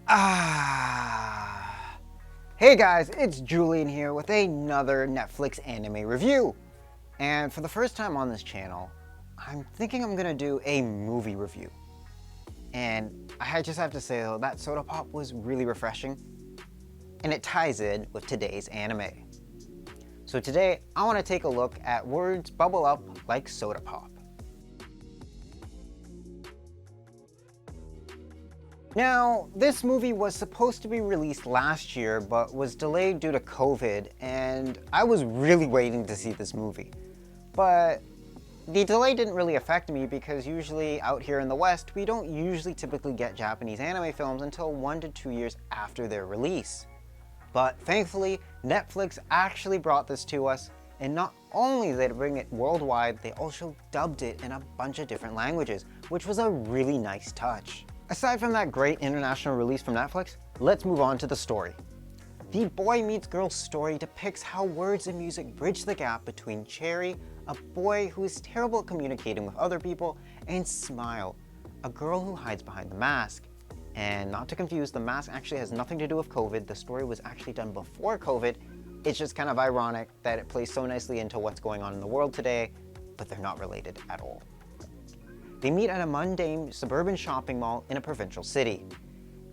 Ah! Hey guys, it's Julian here with another Netflix anime review. And for the first time on this channel, I'm thinking I'm gonna do a movie review. And I just have to say though, that soda pop was really refreshing. And it ties in with today's anime. So today, I want to take a look at words bubble up like soda pop. Now, this movie was supposed to be released last year, but was delayed due to COVID, and I was really waiting to see this movie. But the delay didn't really affect me because usually out here in the West, we don't usually typically get Japanese anime films until 1 to 2 years after their release. But thankfully, Netflix actually brought this to us, and not only did they bring it worldwide, they also dubbed it in a bunch of different languages, which was a really nice touch. Aside from that great international release from Netflix, let's move on to the story. The boy meets girl story depicts how words and music bridge the gap between Cherry, a boy who is terrible at communicating with other people, and Smile, a girl who hides behind the mask. And not to confuse, the mask actually has nothing to do with COVID. The story was actually done before COVID. It's just kind of ironic that it plays so nicely into what's going on in the world today, but they're not related at all. They meet at a mundane suburban shopping mall in a provincial city.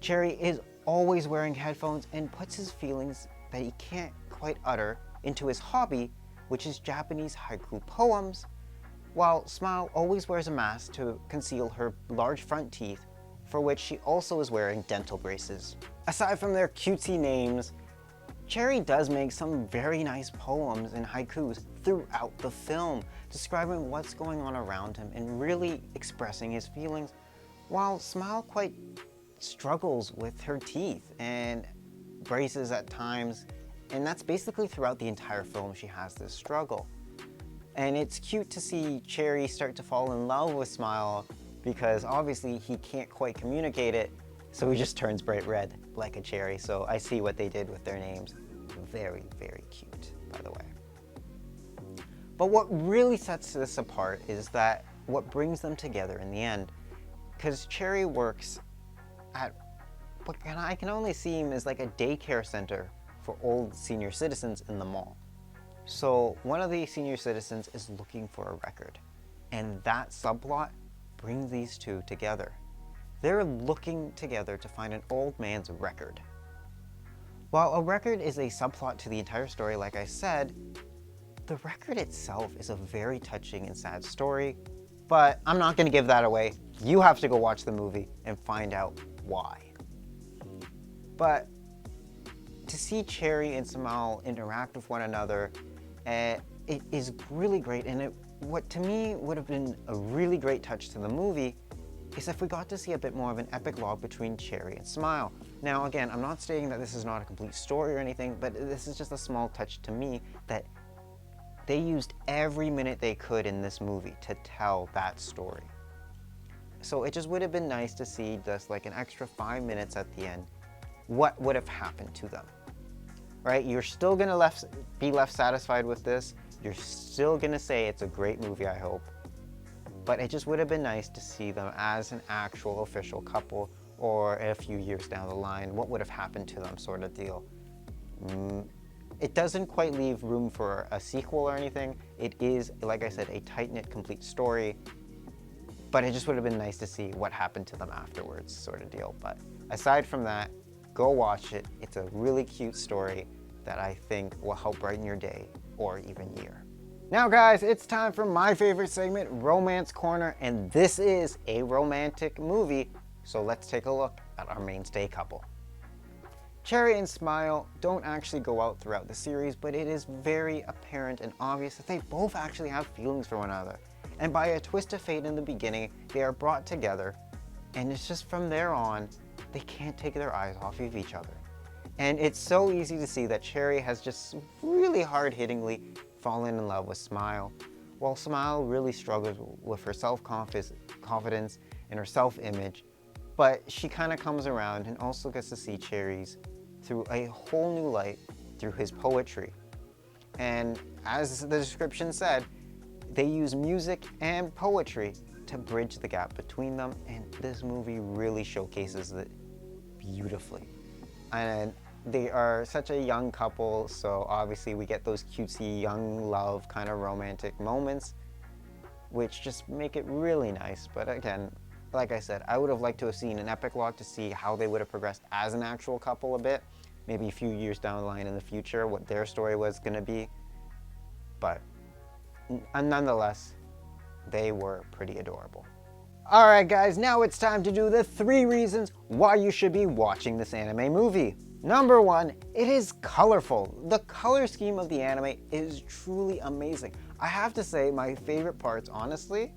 Cherry is always wearing headphones and puts his feelings that he can't quite utter into his hobby, which is Japanese haiku poems, while Smile always wears a mask to conceal her large front teeth, for which she also is wearing dental braces. Aside from their cutesy names, Cherry does make some very nice poems and haikus throughout the film, describing what's going on around him and really expressing his feelings, while Smile quite struggles with her teeth and braces at times, and that's basically throughout the entire film she has this struggle. And it's cute to see Cherry start to fall in love with Smile because obviously he can't quite communicate it, so he just turns bright red like a cherry. So I see what they did with their names. Very, very cute, by the way. But what really sets this apart is that what brings them together in the end. Because Cherry works at what I can only seem is like a daycare center for old senior citizens in the mall. So one of the senior citizens is looking for a record, and that subplot brings these two together. They're looking together to find an old man's record. While a record is a subplot to the entire story, like I said, the record itself is a very touching and sad story, but I'm not going to give that away. You have to go watch the movie and find out why. But to see Cherry and Smile interact with one another, it is really great, and what to me would have been a really great touch to the movie is if we got to see a bit more of an epilogue between Cherry and Smile. Now again, I'm not stating that this is not a complete story or anything, but this is just a small touch to me that they used every minute they could in this movie to tell that story. So it just would have been nice to see just like an extra 5 minutes at the end. What would have happened to them? Right? You're still gonna be left satisfied with this. You're still gonna say it's a great movie, I hope. But it just would have been nice to see them as an actual official couple, or a few years down the line, what would have happened to them sort of deal. It doesn't quite leave room for a sequel or anything. It is, like I said, a tight-knit, complete story. But it just would have been nice to see what happened to them afterwards sort of deal. But aside from that, go watch it. It's a really cute story that I think will help brighten your day or even year. Now guys, it's time for my favorite segment, Romance Corner, and this is a romantic movie, so let's take a look at our mainstay couple. Cherry and Smile don't actually go out throughout the series, but it is very apparent and obvious that they both actually have feelings for one another. And by a twist of fate in the beginning, they are brought together, and it's just from there on, they can't take their eyes off of each other. And it's so easy to see that Cherry has just really hard-hittingly fallen in love with Smile, while Smile really struggles with her self-confidence and her self-image, but she kind of comes around and also gets to see Cherry's through a whole new light through his poetry. And as the description said, they use music and poetry to bridge the gap between them, and this movie really showcases beautifully. And they are such a young couple, so obviously we get those cutesy young love kind of romantic moments, which just make it really nice. But again, like I said, I would have liked to have seen an epilogue to see how they would have progressed as an actual couple a bit. Maybe a few years down the line in the future, what their story was going to be. But nonetheless, they were pretty adorable. Alright guys, now it's time to do the 3 reasons why you should be watching this anime movie. Number 1, it is colorful. The color scheme of the anime is truly amazing. I have to say my favorite parts, honestly,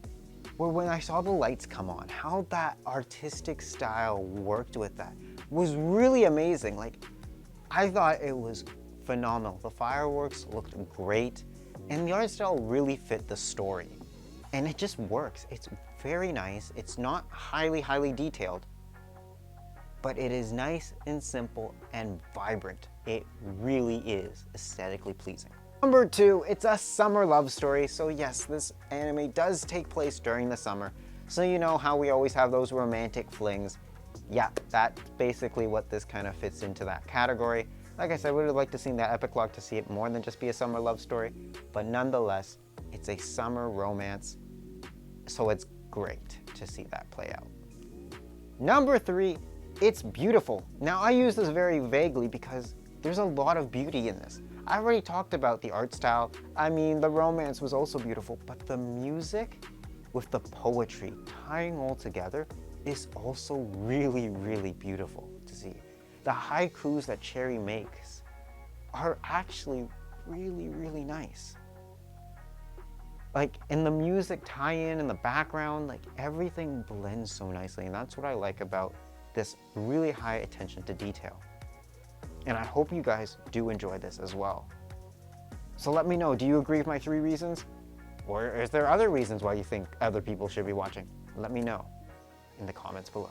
were when I saw the lights come on. How that artistic style worked with that was really amazing. Like, I thought it was phenomenal. The fireworks looked great, and the art style really fit the story. And it just works. It's very nice. It's not highly detailed, but it is nice and simple and vibrant. It really is aesthetically pleasing. Number 2, it's a summer love story. So yes, this anime does take place during the summer. So you know how we always have those romantic flings. Yeah, that's basically what this kind of fits into that category. Like I said, I would have liked to see that epilogue to see it more than just be a summer love story, but nonetheless, it's a summer romance, so it's great to see that play out. Number 3, it's beautiful. Now I use this very vaguely because there's a lot of beauty in this. I already talked about the art style. I mean, the romance was also beautiful, but the music with the poetry tying all together is also really beautiful to see. The haikus that Cherry makes are actually really nice. Like, in the music tie-in in the background, like everything blends so nicely, and that's what I like about this really high attention to detail. And I hope you guys do enjoy this as well. So let me know, do you agree with my 3 reasons? Or is there other reasons why you think other people should be watching? Let me know in the comments below.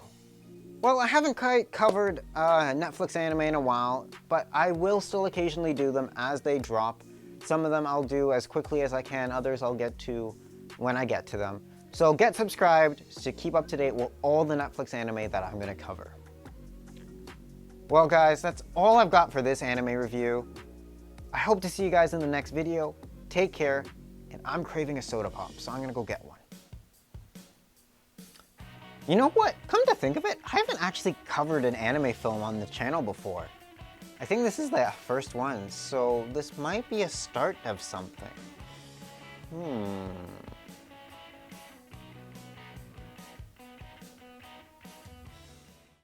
Well, I haven't quite covered Netflix anime in a while, but I will still occasionally do them as they drop. Some of them I'll do as quickly as I can, others I'll get to when I get to them. So get subscribed to keep up to date with all the Netflix anime that I'm going to cover. Well guys, that's all I've got for this anime review. I hope to see you guys in the next video. Take care, and I'm craving a soda pop, so I'm going to go get one. You know what? Come to think of it, I haven't actually covered an anime film on the channel before. I think this is the first one, so this might be a start of something.